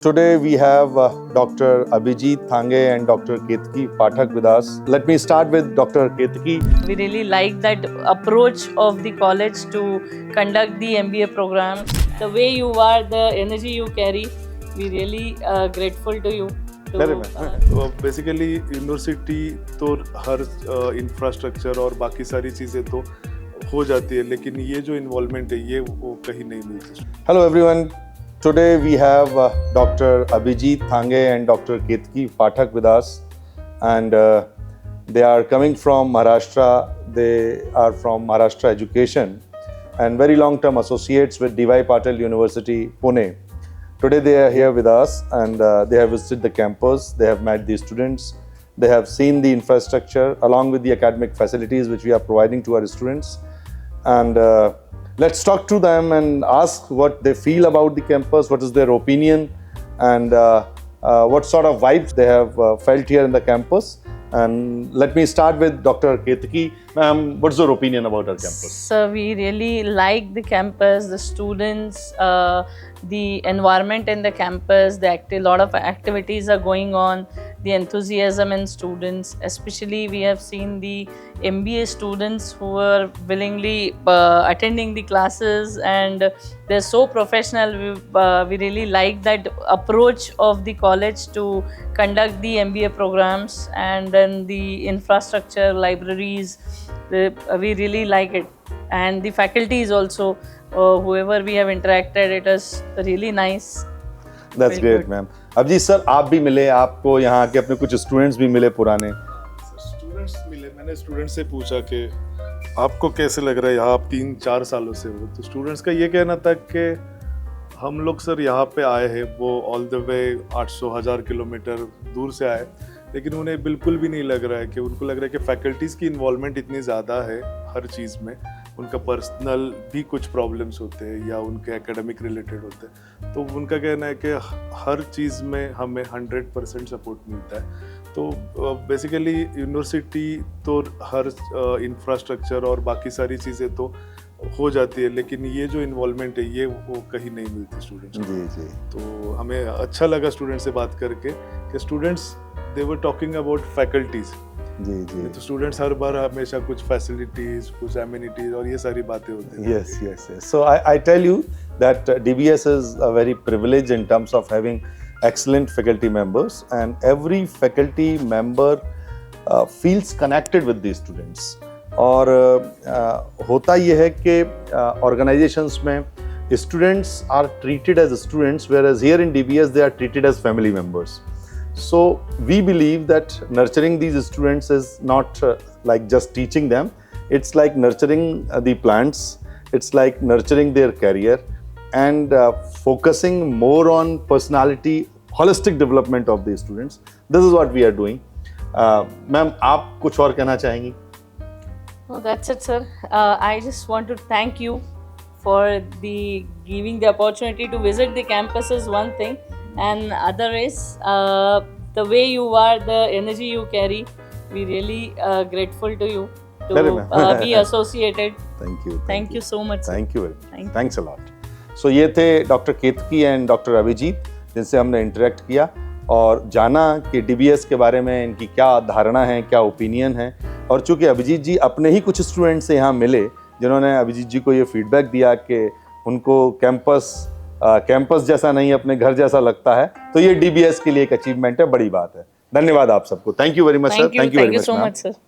Today we have Dr. Abhijit Thange and Dr. Ketki Pathak with us. Let me start with Dr. Ketki. We really like that approach of the college to conduct the MBA program. The way you are, the energy you carry, we really grateful to you. Basically university तो हर infrastructure और बाकी सारी चीज़ें तो हो जाती है, लेकिन ये जो इन्वॉल्वमेंट है ये वो कहीं नहीं मिलती. Hello everyone. Today we have Dr. Abhijit Thange and Dr. Ketki Pathak with us, and they are coming from Maharashtra. They are from Maharashtra Education and very long-term associates with D.Y. Patil University, Pune. Today they are here with us, and they have visited the campus. They have met the students. They have seen the infrastructure along with the academic facilities which we are providing to our students. And let's talk to them and ask what they feel about the campus, what is their opinion, and what sort of vibes they have felt here in the campus. And let me start with Dr. Ketki. Ma'am, what's your opinion about our campus? So we really like the campus, the students, the environment in the campus. A lot of activities are going on. The enthusiasm in students, especially we have seen the MBA students who are willingly attending the classes, and they're so professional. We really like that approach of the college to conduct the MBA programs, and then the infrastructure, libraries, we really like it. And the faculties also, whoever we have interacted, it was really nice. That's great, ma'am. Abhijit sir, आप भी मिले, आपको यहाँ के अपने कुछ students भी मिले पुराने. स्टूडेंट्स मिले, मैंने स्टूडेंट्स से पूछा कि आपको कैसे लग रहा है यहाँ, आप 3-4 सालों से हो. तो स्टूडेंट्स का ये कहना था कि हम लोग सर यहाँ पे आए हैं, वो ऑल द वे 800,000 किलोमीटर दूर से आए, लेकिन उन्हें बिल्कुल भी नहीं लग रहा है कि उनको लग रहा है कि फैकल्टीज़ की इन्वॉल्वमेंट इतनी ज़्यादा है हर चीज़ में. उनका पर्सनल भी कुछ प्रॉब्लम्स होते हैं या उनके एकेडमिक रिलेटेड होते हैं, तो उनका कहना है कि हर चीज़ में हमें 100% सपोर्ट मिलता है. तो बेसिकली यूनिवर्सिटी तो हर इंफ्रास्ट्रक्चर और बाकी सारी चीज़ें तो हो जाती है, लेकिन ये जो इन्वॉल्वमेंट है ये वो कहीं नहीं मिलती स्टूडेंट्स को. जी. तो हमें अच्छा लगा स्टूडेंट्स से बात करके कि students they were talking about faculties. जी. तो स्टूडेंट्स हर बार हमेशा कुछ फैसिलिटीज, कुछ एमिनिटीज और ये सारी बातें होती हैं. Yes. So I tell you that DBS is a very privileged in terms of having excellent faculty members, and every faculty member feels connected with these students. और होता ये है कि organizations में students are treated as students, whereas here in DBS they are treated as family members. So we believe that nurturing these students is not like just teaching them. It's like nurturing the plants. It's like nurturing their career and focusing more on personality, holistic development of these students. This is what we are doing. Ma'am, आप कुछ और कहना चाहेंगी? Oh, that's it, sir. I just want to thank you for giving the opportunity to visit the campus is one thing, and other is the way you are, the energy you carry. We really grateful to you to be associated. Thank you so much, sir. Thank you. Thanks a lot. So ये थे doctor Ketaki and doctor Abhijit, जिनसे हमने interact किया और जाना कि DBS के बारे में इनकी क्या धारणा है, क्या ओपिनियन है. और चूँकि अभिजीत जी अपने ही कुछ स्टूडेंट से यहाँ मिले जिन्होंने अभिजीत जी को ये फीडबैक दिया कि उनको कैंपस जैसा नहीं, अपने घर जैसा लगता है, तो ये DBS के लिए एक अचीवमेंट है, बड़ी बात है. धन्यवाद आप सबको. Thank you very much sir. Thank you so much, sir.